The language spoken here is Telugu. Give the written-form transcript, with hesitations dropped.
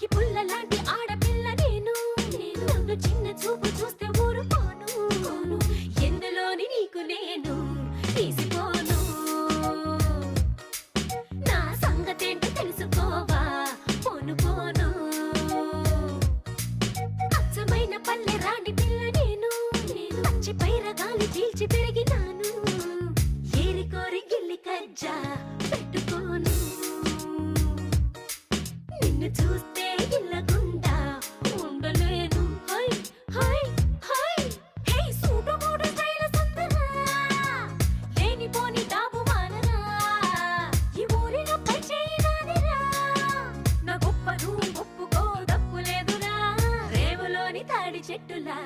అగ్గి పుల్ల లాంటి ఆడపిల్ల నేను నన్ను చిన్న చూపు చూస్తే ఊరుకోను ఎందులోని నీకు నేను తీసిపోను నా సంగతేంటో తెలుసుకోవా పోను పోను అచ్చమైన పల్లె రాణి పిల్ల నేను పచ్చి పైరగాలి చీల్చి పెరిగినాను ఏరి కోరి గిల్లి కజ్జా పెట్టుకోను నిన్ను చూస్తే ఇల్లగుండా ఉండలేను హై హై హై హే సూటు మూడు స్టైల్ సుందరా లేనిపోని డాబు మానరా ఈ ఊరిలో పై చేయనాదిరా నా గొప్ప నువ్వు ఒప్పుకో తప్పు లేదురా రేవులోని తాడి చెట్టులా